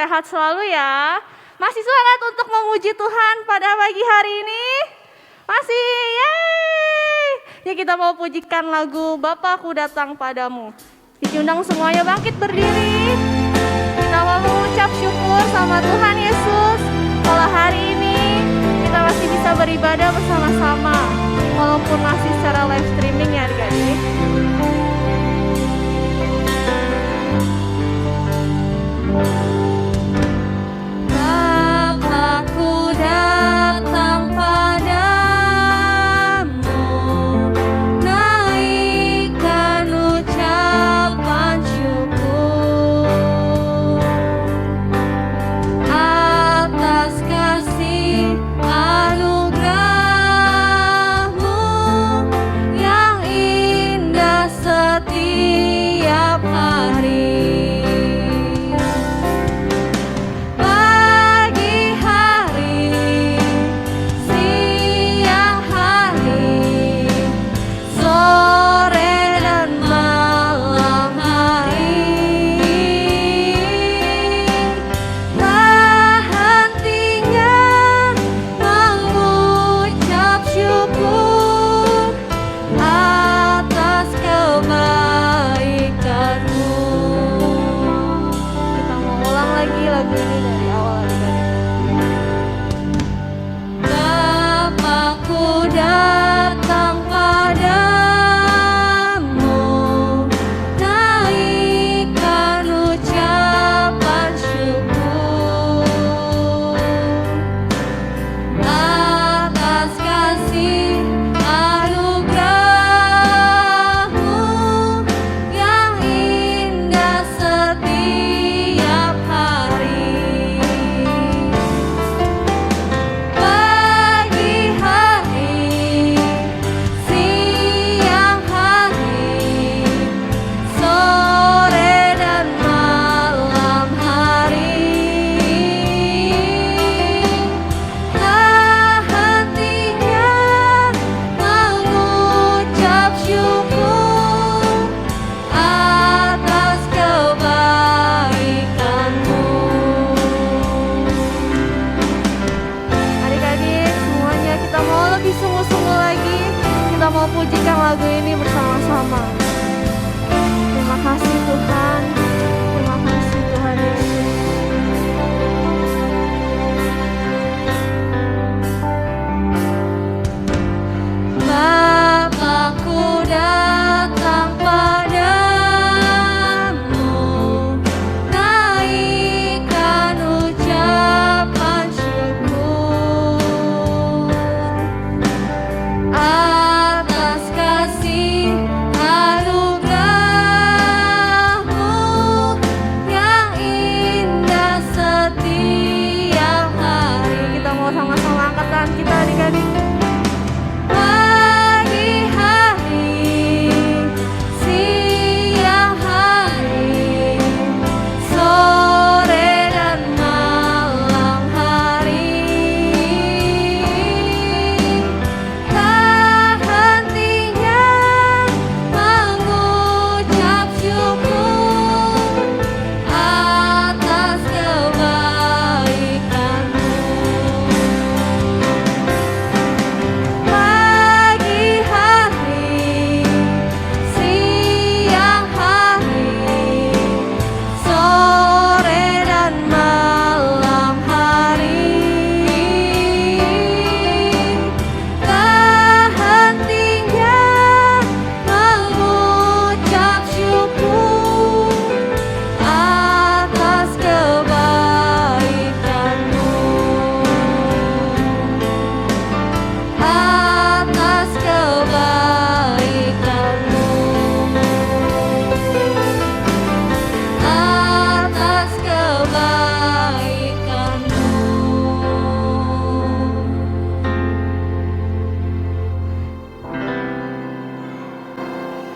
sehat selalu ya. Masih semangat untuk memuji Tuhan pada pagi hari ini? Masih, yeay! Ya kita mau pujikan lagu Bapakku Datang Padamu. Diundang semuanya bangkit berdiri. Kita mau mengucap syukur sama Tuhan Yesus. Kalau hari ini kita masih bisa beribadah bersama-sama. Walaupun masih secara live streaming ya adik-adik. Bapakku datang padamu, naikkan ucapan syukur atas kasih anugerah-Mu yang indah setiap hari.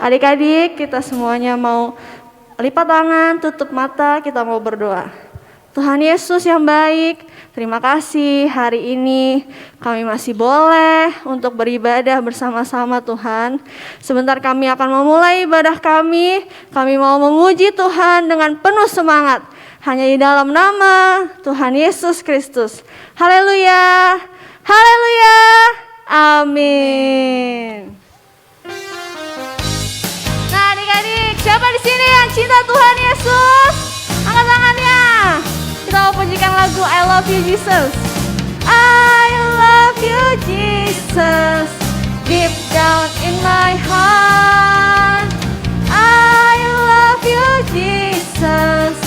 Adik-adik, kita semuanya mau lipat tangan, tutup mata, kita mau berdoa. Tuhan Yesus yang baik, terima kasih hari ini kami masih boleh untuk beribadah bersama-sama Tuhan. Sebentar kami akan memulai ibadah kami mau memuji Tuhan dengan penuh semangat. hanya di dalam nama Tuhan Yesus Kristus. Haleluya, haleluya, amin. Nah adik-adik, siapa di sini yang cinta Tuhan Yesus? Angkat tangannya. Kita mau pujikan lagu I Love You Jesus. I love you Jesus, deep down in my heart. I love you Jesus,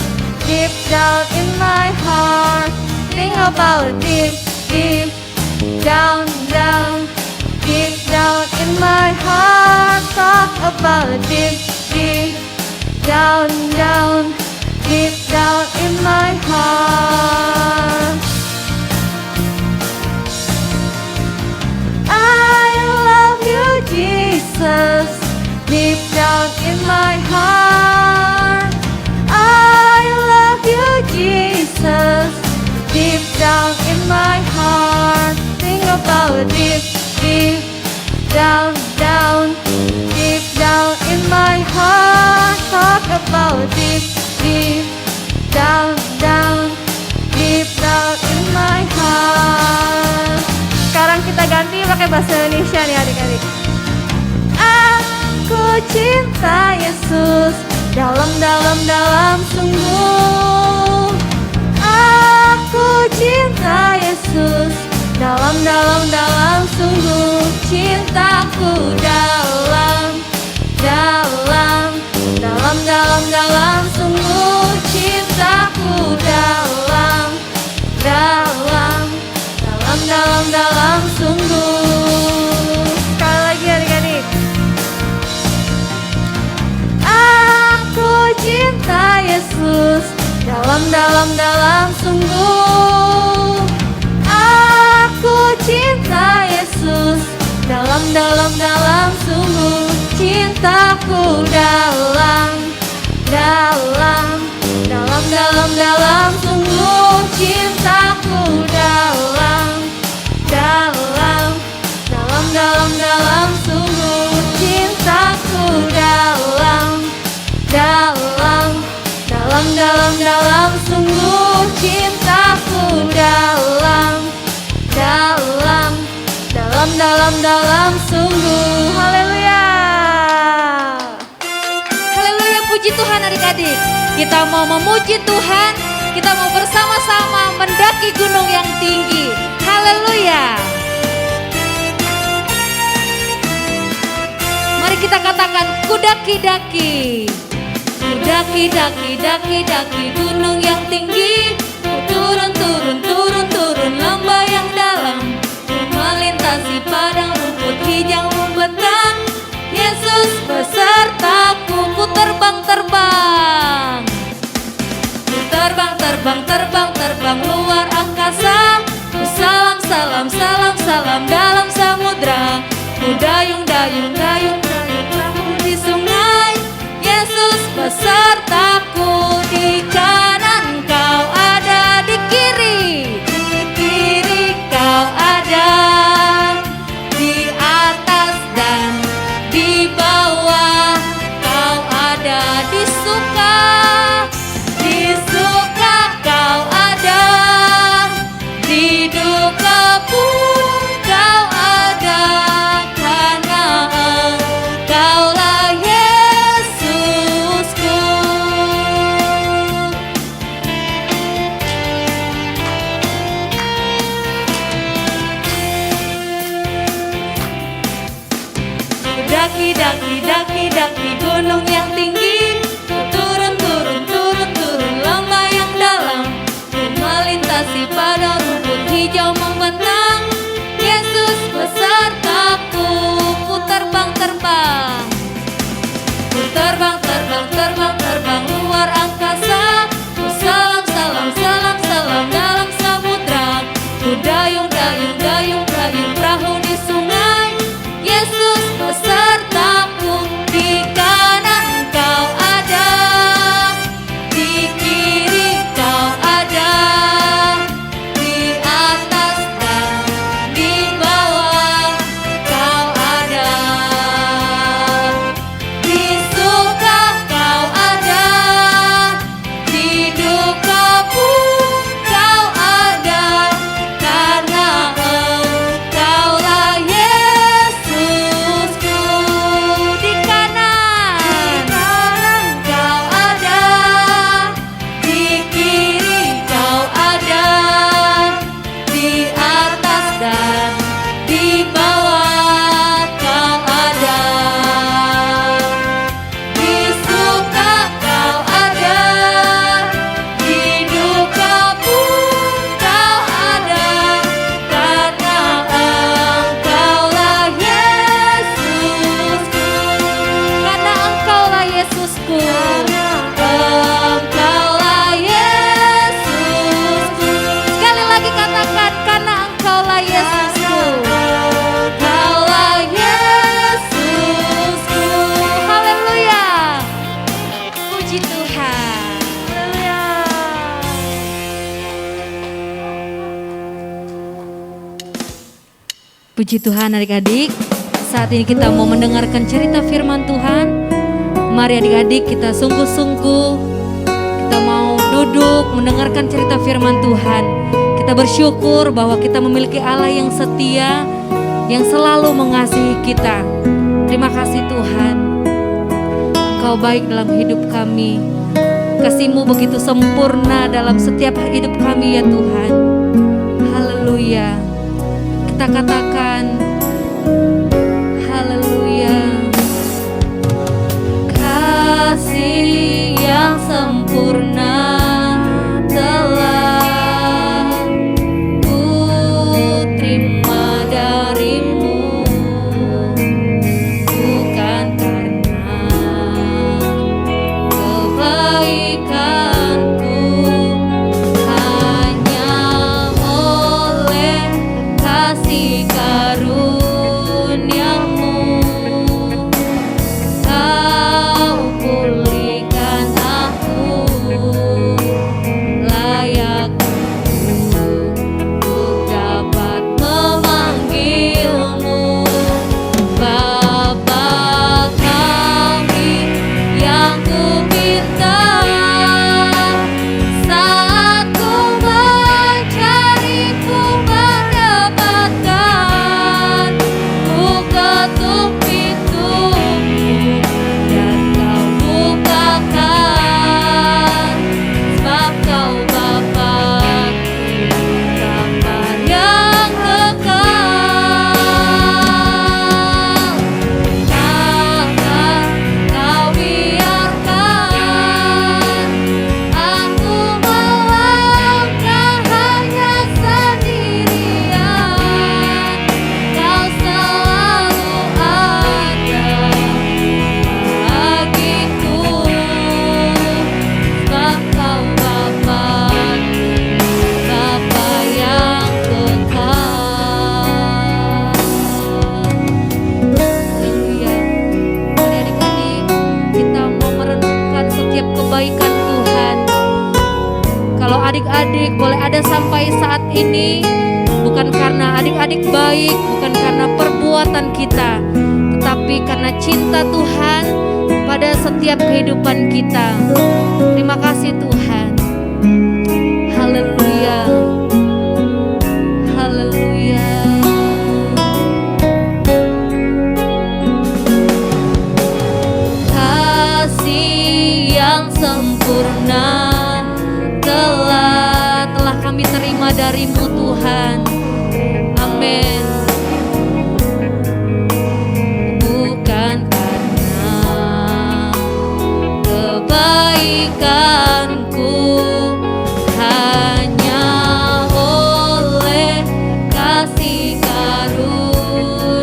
deep down in my heart. Think about deep, deep down, down, deep down in my heart. Talk about deep, deep down, down, deep down in my heart. I love you Jesus, deep down in my heart. I love you Jesus, deep down in my heart. Think about deep, deep down, down, deep down in my heart. Talk about deep, deep down, down, deep down in my heart. Sekarang kita ganti pakai bahasa Indonesia nih adik-adik. Aku cinta Yesus dalam-dalam sungguh. Aku cinta Yesus dalam-dalam sungguh. Cintaku dalam sungguh. Cintaku dalam sungguh. Sekali lagi adik-adik. Aku cinta Yesus dalam sungguh. Aku cinta Yesus dalam sungguh. Cintaku dalam sungguh. Cintaku dalam sungguh. Cintaku dalam sungguh. Cintaku dalam sungguh. Haleluya. Haleluya, puji Tuhan adik-adik. Kita mau memuji Tuhan, kita mau bersama-sama mendaki gunung yang tinggi. Haleluya. Mari kita katakan kudaki-daki. Daki gunung yang tinggi. Turun lembah yang dalam. Melintasi padang rumput hijau membentang. Yesus besertaku. Ku terbang luar angkasa. Ku salam dalam samudra. Ku dayung di sungai. Yesus besertaku. Di kanan kau ada, di kiri kau ada, di atas dan di bawah kau ada, di suka kau ada, di duka pun kau ada, karena Engkaulah Yesusku. Daki gunung yang tinggi. Turun lembah yang dalam. Melintasi padang rumput hijau membentang. Yesus besertaku. Ku terbang luar angkasa. Ku salam dalam samudra. Ku dayung perahu di sungai. Yesus besertaku. Di kanan kau ada, di kiri kau ada, di atas dan di bawah kau ada, di suka kau ada, di duka Puji Tuhan adik-adik, saat ini kita mau mendengarkan cerita firman Tuhan. Mari adik-adik kita sungguh-sungguh, kita mau duduk mendengarkan cerita firman Tuhan. Kita bersyukur bahwa kita memiliki Allah yang setia, yang selalu mengasihi kita. Terima kasih Tuhan, Engkau baik dalam hidup kami. Kasih-Mu begitu sempurna dalam setiap hidup kami ya Tuhan. Haleluya. Kita katakan haleluya. Kasih yang sempurna telah ku terima darimu, bukan karena kebaikanku, hanya oleh kasih karuniamu Kau pulihkan aku, layak untuk dapat memanggilmu Bapa kami yang kupinta. Saat ku mencari ku mendapatkan, ku ketuk pintumu dan kau bukakan. Sebab kau Bapa-Ku, Bapa yang kekal. Takkan kau biarkan aku melangkah hanya sendirian. Kau selalu ada bagiku, sebab kau Bapa-Ku, Bapa yang kekal. Haleluya. Mari adik-adik, kita mau merenungkan setiap kebaikan Tuhan. Kalau adik-adik boleh ada sampai saat ini, bukan karena adik-adik baik, bukan karena perbuatan kita, tetapi karena cinta Tuhan pada setiap kehidupan kita. Terima kasih Tuhan. Haleluya. Haleluya. Kasih yang sempurna telah kami terima darimu Tuhan. Amin. Bukan karena kebaikanku, hanya oleh kasih karuniamu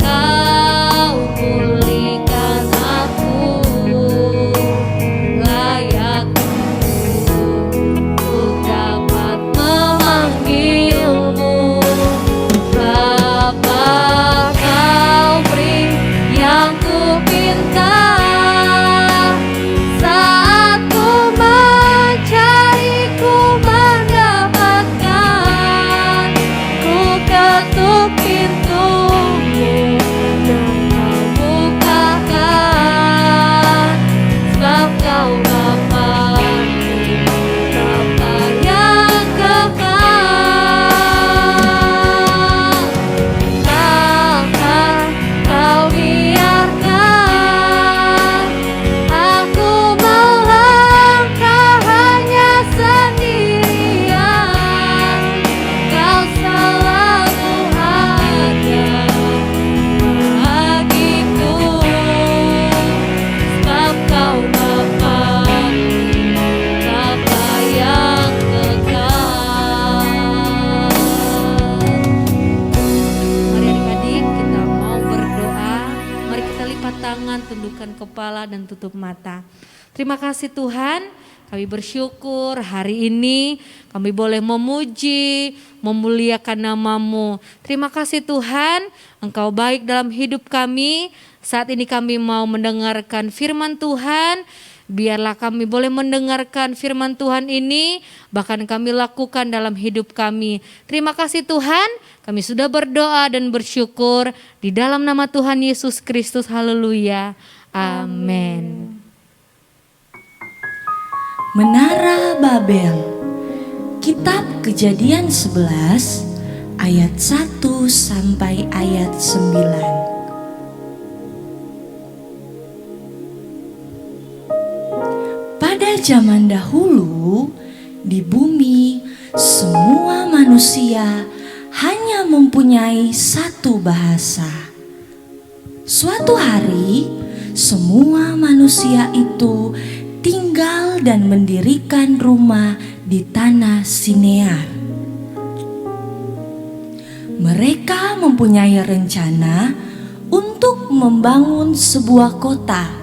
Kau pulihkan aku, layak untuk dapat memanggilmu Bapa. Kau beri yang kupinta. Saat ku mencari ku mendapatkan, ku ketuk pintumu dan kau bukakan. Sebab kau Bapa-Ku, Bapa yang kekal. Takkan kau biarkan aku melangkah hanya sendirian. Kau selalu ada bagiku, sebab kau Bapa-Ku, Bapa yang kekal. Mari adik-adik kita mau berdoa. Mari kita lipat tangan, tundukkan kepala dan tutup mata. Terima kasih Tuhan, kami bersyukur hari ini kami boleh memuji, memuliakan nama-Mu. Terima kasih Tuhan, Engkau baik dalam hidup kami. Saat ini kami mau mendengarkan firman Tuhan. Biarlah kami boleh mendengarkan firman Tuhan ini, bahkan kami lakukan dalam hidup kami. Terima kasih Tuhan, kami sudah berdoa dan bersyukur di dalam nama Tuhan Yesus Kristus. Haleluya. Amin. Menara Babel. Kitab Kejadian 11 ayat 1 sampai ayat 9. Pada zaman dahulu, di bumi semua manusia hanya mempunyai satu bahasa. Suatu hari, semua manusia itu tinggal dan mendirikan rumah di tanah Sinear. Mereka mempunyai rencana untuk membangun sebuah kota.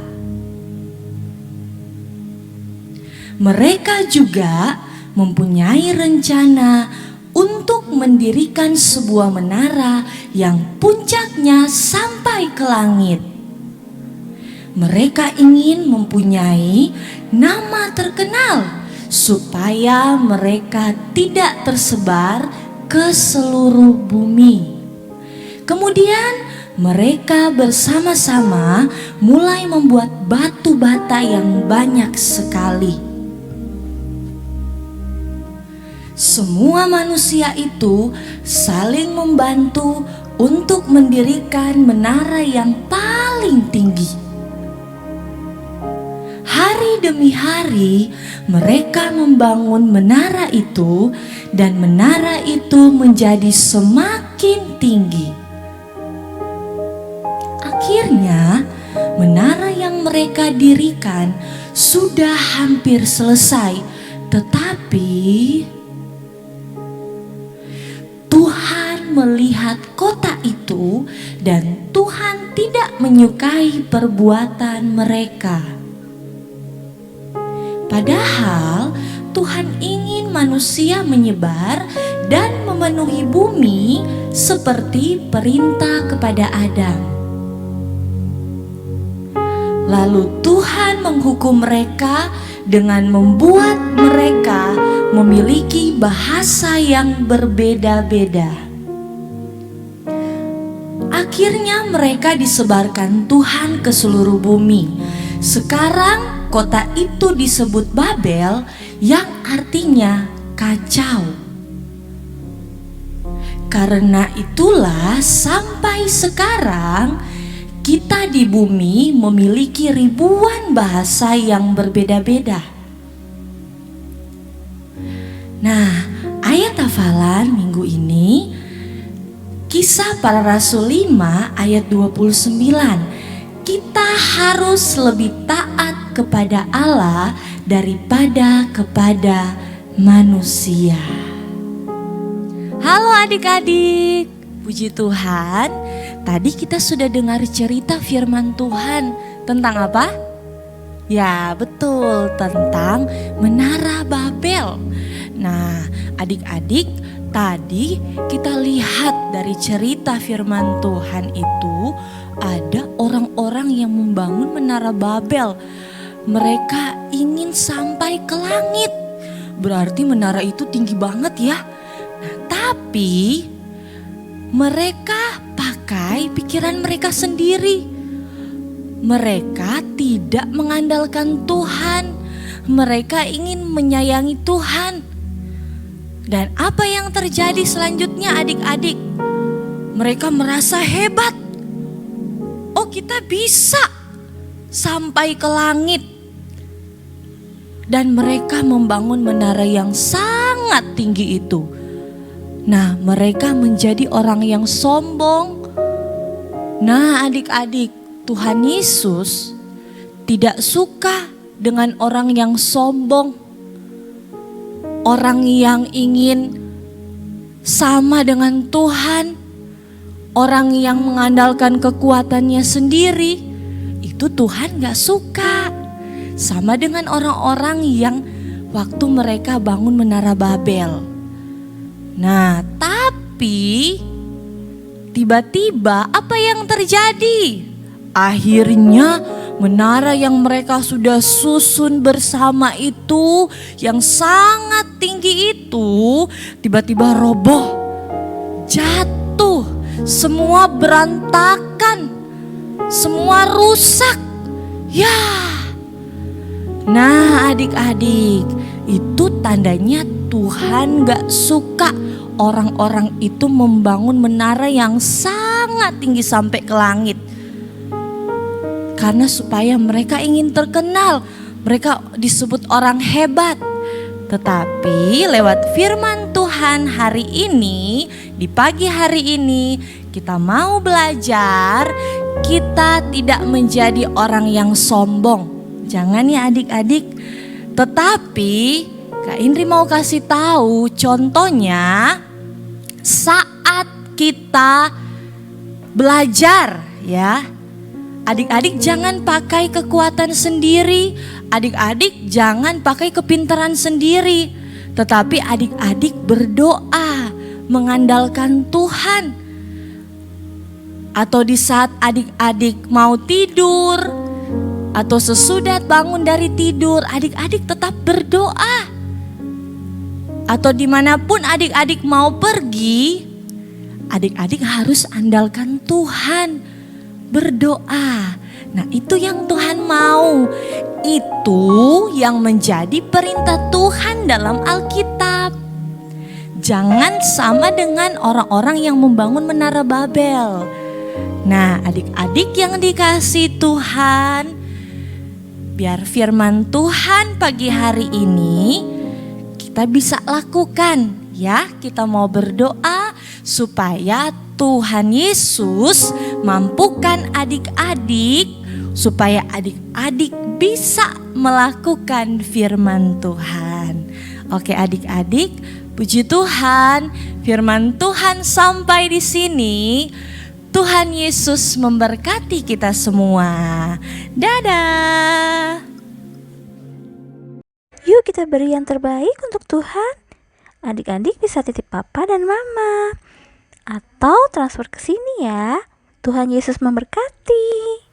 Mereka juga mempunyai rencana untuk mendirikan sebuah menara yang puncaknya sampai ke langit. Mereka ingin mempunyai nama terkenal supaya mereka tidak tersebar ke seluruh bumi. Kemudian mereka bersama-sama mulai membuat batu bata yang banyak sekali. Semua manusia itu saling membantu untuk mendirikan menara yang paling tinggi. Hari demi hari mereka membangun menara itu dan menara itu menjadi semakin tinggi. Akhirnya menara yang mereka dirikan sudah hampir selesai, tetapi Tuhan melihat kota itu dan Tuhan tidak menyukai perbuatan mereka. Padahal Tuhan ingin manusia menyebar dan memenuhi bumi seperti perintah kepada Adam. Lalu Tuhan menghukum mereka dengan membuat mereka memiliki bahasa yang berbeda-beda. Akhirnya mereka disebarkan Tuhan ke seluruh bumi. Sekarang kota itu disebut Babel, yang artinya kacau. Karena itulah sampai sekarang kita di bumi memiliki ribuan bahasa yang berbeda-beda. Nah, ayat hafalan minggu ini Kisah Para Rasul 5 ayat 29. Kita harus lebih taat kepada Allah daripada kepada manusia. Halo adik-adik, puji Tuhan. Tadi kita sudah dengar cerita firman Tuhan tentang apa? Ya betul, tentang Menara Babel. Nah adik-adik, tadi kita lihat dari cerita firman Tuhan itu ada orang-orang yang membangun Menara Babel. Mereka ingin sampai ke langit. Berarti menara itu tinggi banget ya. Nah, tapi mereka pakai pikiran mereka sendiri. Mereka tidak mengandalkan Tuhan. Mereka ingin menyayangi Tuhan. Dan apa yang terjadi selanjutnya adik-adik? Mereka merasa hebat. Oh, kita bisa sampai ke langit. Dan mereka membangun menara yang sangat tinggi itu. Nah, mereka menjadi orang yang sombong. Nah, adik-adik, Tuhan Yesus tidak suka dengan orang yang sombong. Orang yang ingin sama dengan Tuhan. Orang yang mengandalkan kekuatannya sendiri. Itu Tuhan gak suka. Sama dengan orang-orang yang waktu mereka bangun Menara Babel. Nah, tapi tiba-tiba apa yang terjadi? Akhirnya Menara yang mereka sudah susun bersama itu, yang sangat tinggi itu, tiba-tiba roboh, jatuh, semua berantakan, semua rusak. Ya, nah adik-adik, itu tandanya Tuhan gak suka orang-orang itu membangun menara yang sangat tinggi sampai ke langit. Karena supaya mereka ingin terkenal, mereka disebut orang hebat. Tetapi lewat firman Tuhan hari ini, di pagi hari ini, kita mau belajar, kita tidak menjadi orang yang sombong. Jangan ya adik-adik. Tetapi Kak Indri mau kasih tahu contohnya saat kita belajar ya. Adik-adik jangan pakai kekuatan sendiri, adik-adik jangan pakai kepintaran sendiri, tetapi adik-adik berdoa mengandalkan Tuhan. Atau di saat adik-adik mau tidur atau sesudah bangun dari tidur, adik-adik tetap berdoa. Atau dimanapun adik-adik mau pergi, adik-adik harus andalkan Tuhan. Berdoa. Nah, itu yang Tuhan mau. Itu yang menjadi perintah Tuhan dalam Alkitab. Jangan sama dengan orang-orang yang membangun menara Babel. Nah, adik-adik yang dikasih Tuhan, biar firman Tuhan pagi hari ini kita bisa lakukan ya. Kita mau berdoa supaya Tuhan Yesus mampukan adik-adik supaya adik-adik bisa melakukan firman Tuhan. Oke adik-adik, puji Tuhan, firman Tuhan sampai di sini. Tuhan Yesus memberkati kita semua. Dadah. Yuk kita beri yang terbaik untuk Tuhan. Adik-adik bisa titip papa dan mama. Atau transfer ke sini ya. Tuhan Yesus memberkati.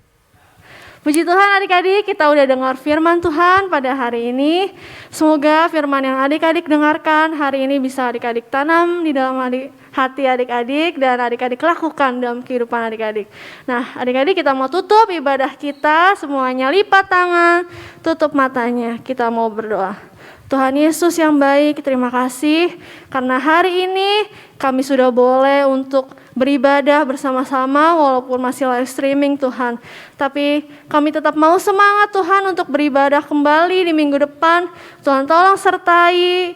Puji Tuhan adik-adik, kita udah dengar firman Tuhan pada hari ini. Semoga firman yang adik-adik dengarkan hari ini bisa adik-adik tanam di dalam hati adik-adik dan adik-adik lakukan dalam kehidupan adik-adik. Nah adik-adik, kita mau tutup ibadah kita, semuanya lipat tangan, tutup matanya, kita mau berdoa. Tuhan Yesus yang baik, terima kasih karena hari ini kami sudah boleh untuk beribadah bersama-sama walaupun masih live streaming Tuhan. Tapi kami tetap mau semangat Tuhan untuk beribadah kembali di minggu depan. Tuhan tolong sertai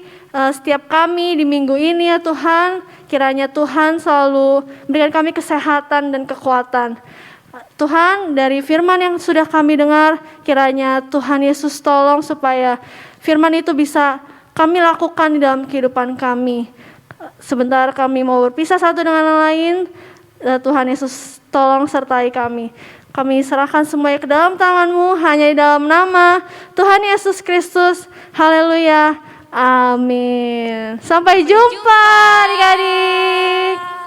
setiap kami di minggu ini ya Tuhan. Kiranya Tuhan selalu berikan kami kesehatan dan kekuatan. Tuhan, dari firman yang sudah kami dengar, kiranya Tuhan Yesus tolong supaya firman itu bisa kami lakukan di dalam kehidupan kami. Sebentar kami mau berpisah satu dengan yang lain, Tuhan Yesus tolong sertai kami. Kami serahkan semuanya ke dalam tangan-Mu, hanya di dalam nama Tuhan Yesus Kristus. Haleluya. Amin. Sampai jumpa adik-adik.